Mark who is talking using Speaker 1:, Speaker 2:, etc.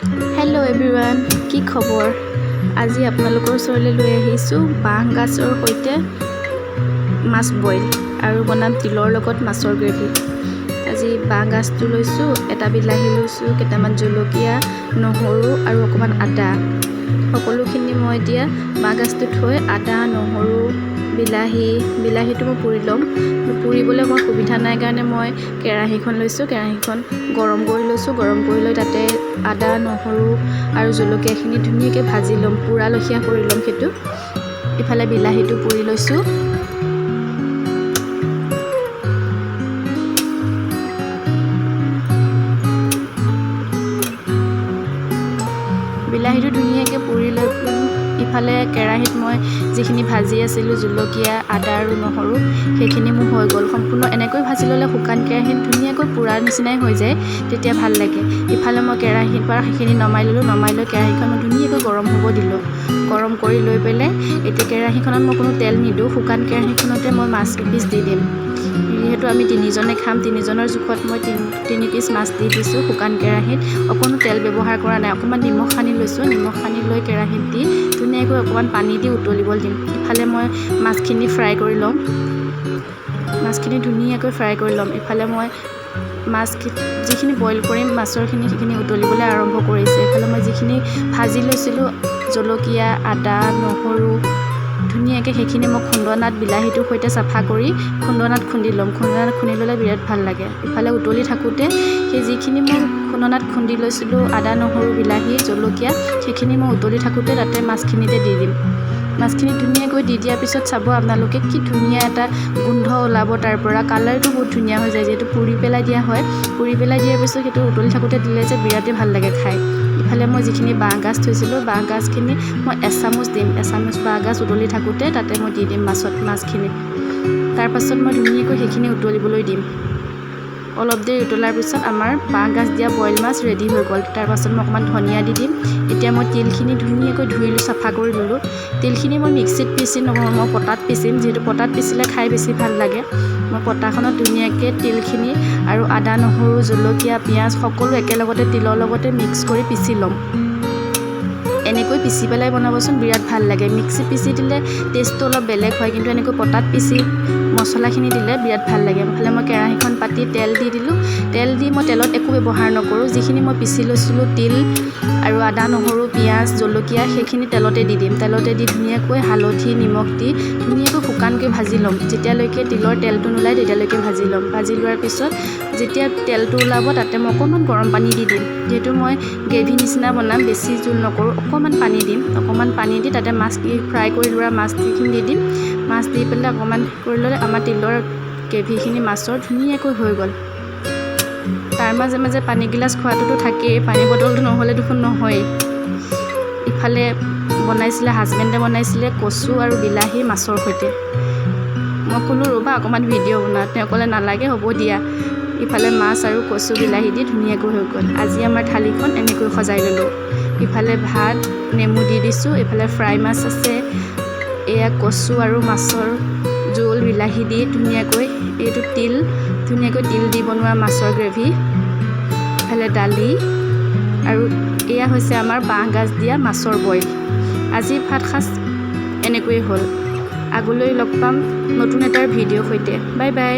Speaker 1: Hello' everyone, কি খবৰ? আজি আপোনালোকৰ ওচৰলৈ লৈ আহিছোঁ বাঁহ গাজৰ সৈতে মাছ বইল আৰু বনাম তিলৰ লগত মাছৰ গ্ৰেভি। আজি বাঁহ গাজটো লৈছোঁ, এটা বিলাহী লৈছোঁ, কেইটামান জলকীয়া, নহৰু আৰু অকণমান আদা। সকলোখিনি মই এতিয়া বাঁহ গাজটো থৈ আদা, নহৰু, বিলাহীটো মই পুৰি ল'ম। পুৰিবলৈ মই সুবিধা নাই কাৰণে মই কেৰাহীখন লৈছোঁ, কেৰাহীখন গৰম কৰি লৈছোঁ। গৰম কৰি লৈ তাতে আদা, নহৰু আৰু জলকীয়াখিনি ধুনীয়াকৈ ভাজি ল'ম, পুৰা লখীয়া কৰি ল'ম সেইটো। ইফালে বিলাহীটো পুৰি লৈছোঁ। বিলাহীটো ধুনীয়াকৈ পুৰি লৈ ইফালে কেৰাহীত মই যিখিনি ভাজি আছিলোঁ জলকীয়া, আদা আৰু নহৰু, সেইখিনি মোৰ হৈ গ'ল। সম্পূৰ্ণ এনেকৈ ভাজি ল'লে শুকান কেৰাহীত ধুনীয়াকৈ পুৰা নিচিনাই হৈ যায়, তেতিয়া ভাল লাগে। ইফালে মই কেৰাহীৰ পৰা সেইখিনি নমাই ল'লোঁ, নমাই লৈ কেৰাহীখন মই ধুনীয়াকৈ গৰম হ'ব দিলোঁ। গৰম কৰি লৈ পেলাই এতিয়া কেৰাহীখনত মই কোনো তেল নিদিওঁ, শুকান কেৰাহীখনতে মই মাছ কেইপিচ দি দিম। যিহেতু আমি তিনিজনে খাম, তিনিজনৰ জোখত মই তিনি পিচ মাছ দি দিছোঁ শুকান কেৰাহীত। অকণো তেল ব্যৱহাৰ কৰা নাই, অকণমান নিমখ সানি লৈছোঁ। নিমখ সানি লৈ কেৰাহীত দি ধুনীয়াকৈ অকণমান পানী দি উতলিবলৈ দিম। ইফালে মই মাছখিনি ফ্ৰাই কৰি ল'ম, মাছখিনি ধুনীয়াকৈ ফ্ৰাই কৰি ল'ম। ইফালে মই যিখিনি বইল কৰিম মাছৰখিনি, সেইখিনি উতলিবলৈ আৰম্ভ কৰিছে। ইফালে মই যিখিনি ভাজি লৈছিলোঁ জলকীয়া, আদা, নহৰু, ধুনীয়াকৈ সেইখিনি মই খুন্দনাত বিলাহীটোৰ সৈতে চাফা কৰি খুন্দনাত খুন্দি ল'ম। খুন্দনাত খুন্দি ল'লে বিৰাট ভাল লাগে। ইফালে উতলি থাকোঁতে সেই যিখিনি মই খুন্দনাত খুন্দি লৈছিলোঁ আদা, নহৰু, বিলাহী, জলকীয়া, সেইখিনি মই উতলি থাকোঁতে তাতে মাছখিনিতে দি দিম। মাছখিনি ধুনীয়াকৈ দি দিয়াৰ পিছত চাব আপোনালোকে কি ধুনীয়া এটা গোন্ধ ওলাব তাৰ পৰা। কালাৰটো বহুত ধুনীয়া হৈ যায়, যিহেতু পুৰি পেলাই দিয়া হয়। পুৰি পেলাই দিয়াৰ পিছত সেইটো উতলি থাকোঁতে দিলে যে বিৰাটেই ভাল লাগে খাই। ইফালে মই যিখিনি বাঁহ গাজ থৈছিলোঁ, বাঁহ গাজখিনি মই এচামুচ দিম। এচামুচ বাঁহ গাজ উতলি থাকোঁতে তাতে মই দি দিম মাছখিনি। তাৰপাছত মই ধুনীয়াকৈ সেইখিনি উতলিবলৈ দিম। অলপ দেৰি উতলাৰ পিছত আমাৰ বাঁহ গাজ দিয়া বইল মাছ ৰেডি হৈ গ'ল। তাৰপাছত মই অকণমান ধনিয়া দি দিম। এতিয়া মই তিলখিনি ধুনীয়াকৈ ধুই চাফা কৰি ল'লোঁ। তিলখিনি মই মিক্সিত পিচি নহয়, মই পটাত পিচিম, যিহেতু পটাত পিচিলে খাই বেছি ভাল লাগে। মই পটাখনত ধুনীয়াকৈ তিলখিনি আৰু আদা, নহৰু, জলকীয়া, পিঁয়াজ সকলো একেলগতে তিলৰ লগতে মিক্স কৰি পিচি ল'ম। এনেকৈ পিচি পেলাই বনাবচোন, বিৰাট ভাল লাগে। মিক্সিত পিচি দিলে টেষ্টটো অলপ বেলেগ হয়, কিন্তু এনেকৈ পটাত পিচি মছলাখিনি দিলে বিৰাট ভাল লাগে। ইফালে মই কেৰাহীখন পাতি তেল দি দিলোঁ। তেল দি মই তেলত একো ব্যৱহাৰ নকৰোঁ, যিখিনি মই পিচি লৈছিলোঁ তিল আৰু আদা, নহৰু, পিঁয়াজ, জলকীয়া, সেইখিনি তেলতে দি দিম। তেলতে দি ধুনীয়াকৈ হালধি, নিমখ দি ধুনীয়াকৈ শুকানকৈ ভাজি ল'ম। যেতিয়ালৈকে তিলৰ তেলটো নোলায় তেতিয়ালৈকে ভাজি ল'ম। ভাজি লোৱাৰ পিছত যেতিয়া তেলটো ওলাব তাতে মই অকণমান গৰম পানী দি দিম। যিহেতু মই গ্ৰেভি নিচিনা বনাম, বেছি জোল নকৰোঁ, অকণমান পানী দিম। অকণমান পানী দি তাতে ফ্ৰাই কৰি লোৱা মাছখিনি দি দিম। মাছ দি পেলাই অকণমান কৰি ল'লে আমাৰ তিলৰ গ্ৰেভিখিনি মাছৰ ধুনীয়াকৈ হৈ গ'ল। তাৰ মাজে মাজে পানী গিলাচ খোৱাটোতো থাকেই, পানী বটলটো নহ'লে দেখোন নহয়েই। ইফালে হাজবেণ্ডে বনাইছিলে কচু আৰু বিলাহী মাছৰ সৈতে। মই ক'লোঁ ৰ'বা অকণমান ভিডিঅ' বনোৱা, তেওঁ ক'লে নালাগে, হ'ব দিয়া। ইফালে মাছ আৰু কচু, বিলাহী দি ধুনীয়াকৈ হৈ গ'ল। আজি আমাৰ থালিখন এনেকৈ সজাই ল'লোঁ। ইফালে ভাত, নেমু দি দিছোঁ, ইফালে ফ্ৰাই মাছ আছে, এয়া কচু আৰু মাছৰ জোল, বিলাহী দি ধুনীয়াকৈ, এইটো ধুনীয়াকৈ তিল দি বনোৱা মাছৰ গ্ৰেভি, ইফালে দালি, আৰু এয়া হৈছে আমাৰ বাঁহ গাজ দিয়া মাছৰ বইল। আজি ভাত সাজ এনেকৈয়ে হ'ল। আগলৈ লগ পাম নতুন এটাৰ ভিডিঅ'ৰ সৈতে। Bye bye.